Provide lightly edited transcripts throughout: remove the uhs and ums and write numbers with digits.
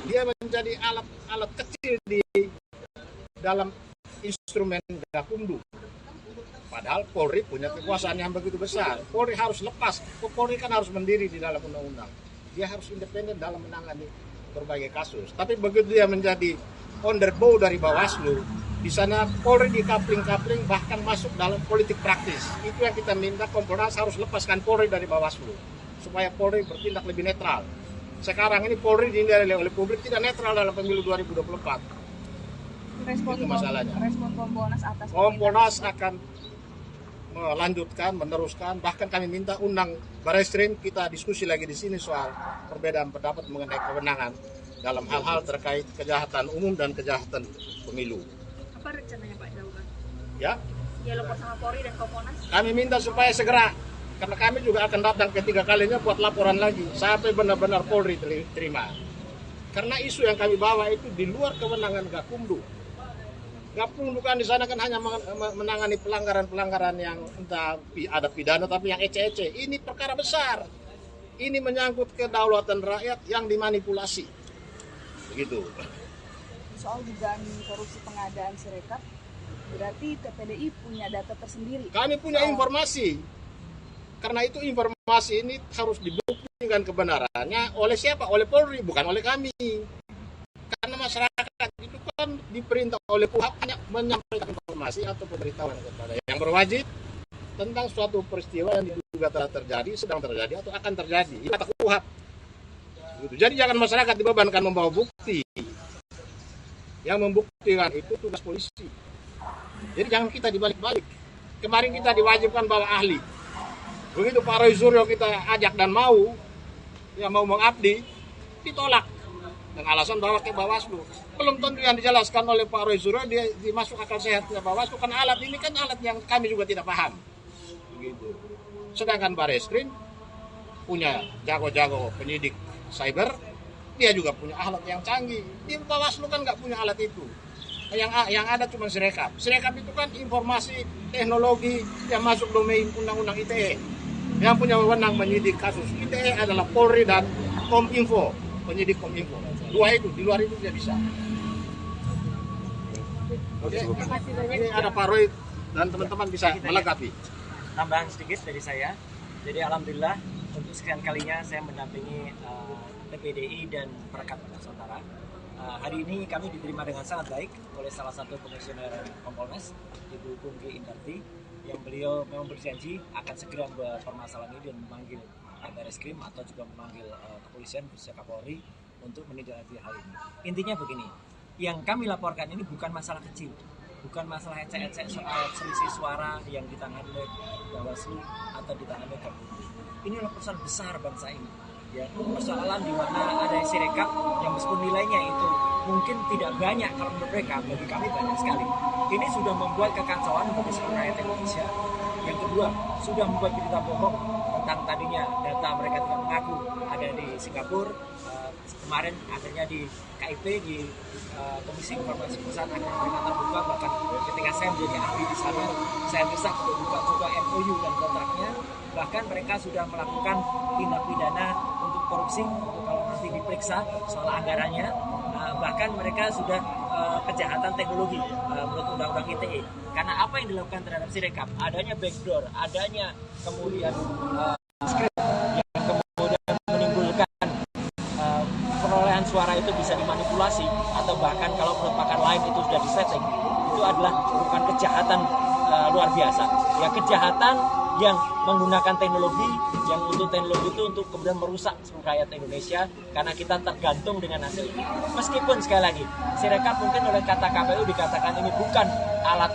Dia menjadi alat kecil di dalam instrumen Gakumdu. Padahal Polri punya kekuasaan yang begitu besar. Polri harus lepas. Polri kan harus mendiri di dalam undang-undang. Dia harus independen dalam menangani berbagai kasus. Tapi begitu dia menjadi underbow dari Bawaslu, di sana Polri dikapling-kapling bahkan masuk dalam politik praktis. Itu yang kita minta, Kompolnas harus lepaskan Polri dari Bawaslu supaya Polri bertindak lebih netral. Sekarang ini Polri dinilai oleh publik tidak netral dalam pemilu 2024. Itu masalahnya. Respon Kompolnas atas Kompolnas akan melanjutkan, meneruskan, bahkan kami minta undang Barreskrim, kita diskusi lagi di sini soal perbedaan pendapat mengenai kewenangan dalam hal-hal terkait kejahatan umum dan kejahatan pemilu. Apa rencananya Pak dilakukan? Ya? Dialog bersama Polri dan Kompolnas? Kami minta supaya segera, karena kami juga akan datang ketiga kalinya buat laporan lagi, sampai benar-benar Polri terima. Karena isu yang kami bawa itu di luar kewenangan Gakumdu. Gakumdu kan di sana kan hanya menangani pelanggaran-pelanggaran yang entah ada pidana tapi yang ece-ece. Ini perkara besar. Ini menyangkut kedaulatan rakyat yang dimanipulasi. Begitu. Soal dugaan korupsi pengadaan Sirekap, berarti TPDI punya data tersendiri. Kami punya informasi. Karena itu informasi ini harus dibuktikan kebenarannya oleh siapa? Oleh Polri, bukan oleh kami. Karena masyarakat itu kan diperintah oleh KUHAP hanya menyampaikan informasi atau pemberitahuan kepada yang berwajib tentang suatu peristiwa yang diduga telah terjadi, sedang terjadi atau akan terjadi. Itu kata KUHAP. Jadi jangan masyarakat dibebankan membawa bukti. Yang membuktikan itu tugas polisi. Jadi jangan kita dibalik-balik. Kemarin kita diwajibkan bawa ahli. Begitu Pak Roy Suryo kita ajak dan mau, yang mau mengabdi, ditolak. Dengan alasan bawa ke Bawaslu. Belum tentu yang dijelaskan oleh Pak Roy Suryo dia dimasuk akal sehat ke Bawaslu. Kan alat ini kan alat yang kami juga tidak paham. Begitu. Sedangkan Barreskrim punya jago-jago penyidik cyber, dia juga punya alat yang canggih. Di Bawaslu kan nggak punya alat itu. Yang ada cuma Sirekap. Sirekap itu kan informasi teknologi yang masuk domain undang-undang ITE. Yang punya wewenang menyidik kasus ITE adalah Polri dan Kominfo, penyidik Kominfo. Dua itu, di luar itu tidak bisa. Oke, ini ada Pak Roy dan teman-teman bisa melengkapi. Tambahan sedikit dari saya. Jadi alhamdulillah untuk sekian kalinya saya mendampingi TPDI dan Perekat Nusantara. Hari ini kami diterima dengan sangat baik oleh salah satu komisioner Kompolnas, Ibu Pungki Indarti, yang beliau memang berjanji akan segera berpermasalahan ini dan memanggil Barreskrim atau juga memanggil kepolisian khususnya Kapolri untuk menindaklanjuti hal ini. Intinya begini, yang kami laporkan ini bukan masalah kecil, bukan masalah ecek-ecek soal selisih suara yang ditangani oleh Bawaslu atau ditangani oleh Gakumdu. Ini adalah persoalan besar bangsa ini. Ya, persoalan di mana ada Sirekap yang meskipun nilainya itu mungkin tidak banyak kalau menurut mereka, bagi kami banyak sekali. Ini sudah membuat kekacauan bagi seluruh rakyat Indonesia. Yang kedua, sudah membuat berita bohong tentang tadinya data mereka tidak mengaku ada di Singapura. Kemarin akhirnya di KIP, di Komisi Informasi Pusat, akhirnya mereka terbuka. Bahkan ketika saya menjadi ahli di sana, saya bisa untuk buka juga MOU dan kontraknya. Bahkan mereka sudah melakukan tindak pidana untuk korupsi, untuk kalau nanti diperiksa soal anggarannya. Bahkan mereka sudah kejahatan teknologi menurut Undang-Undang ITE. Karena apa yang dilakukan terhadap Sirekap, adanya backdoor, adanya kemudian script yang kemudian menimbulkan perolehan suara itu bisa dimanipulasi, atau bahkan kalau menurut pakar lain itu sudah disetting, itu adalah bukan kejahatan luar biasa. Ya, kejahatan yang menggunakan teknologi, yang untuk teknologi itu untuk kemudian merusak seluruh rakyat Indonesia, karena kita tergantung dengan hasil ini. Meskipun sekali lagi Sirekap mungkin oleh kata KPU dikatakan ini bukan alat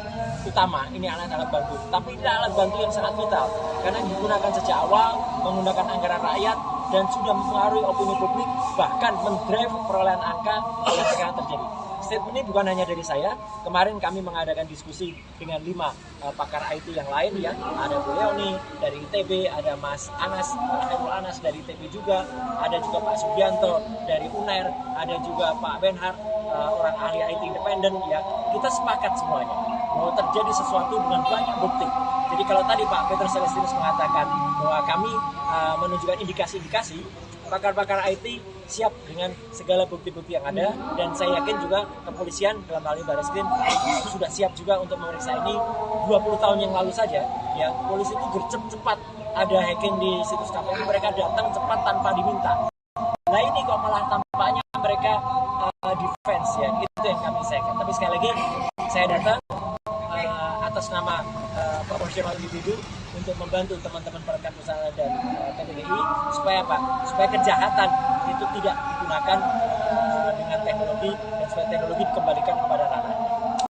utama, ini alat-alat bantu, tapi ini alat bantu yang sangat vital karena digunakan sejak awal, menggunakan anggaran rakyat dan sudah mempengaruhi opini publik, bahkan mendrive perolehan angka yang sekarang terjadi. Statement ini bukan hanya dari saya. Kemarin kami mengadakan diskusi dengan 5 pakar IT yang lain ya. Ada Bu Leoni dari ITB, ada Mas Anas, Khairul Anas dari ITB juga, ada juga Pak Sugianto dari UNER, ada juga Pak Benhar, orang ahli IT independen ya. Kita sepakat semuanya bahwa terjadi sesuatu dengan banyak bukti. Jadi kalau tadi Pak Peter Celestinus mengatakan bahwa kami menunjukkan indikasi-indikasi, pakar-pakar IT siap dengan segala bukti-bukti yang ada, dan saya yakin juga kepolisian dalam hal ini Barreskrim sudah siap juga untuk memeriksa ini. 20 tahun yang lalu saja ya, polisi itu gercep cepat ada hacking di situs KPU, mereka datang cepat tanpa diminta. Nah ini kok malah tampaknya mereka defense ya, itu yang kami sayangkan. Tapi sekali lagi saya datang atas nama profesional individu untuk membantu teman-teman perekat usaha dan PTDI supaya apa? Supaya kejahatan itu tidak digunakan dengan teknologi, dan supaya teknologi dikembalikan kepada ranah.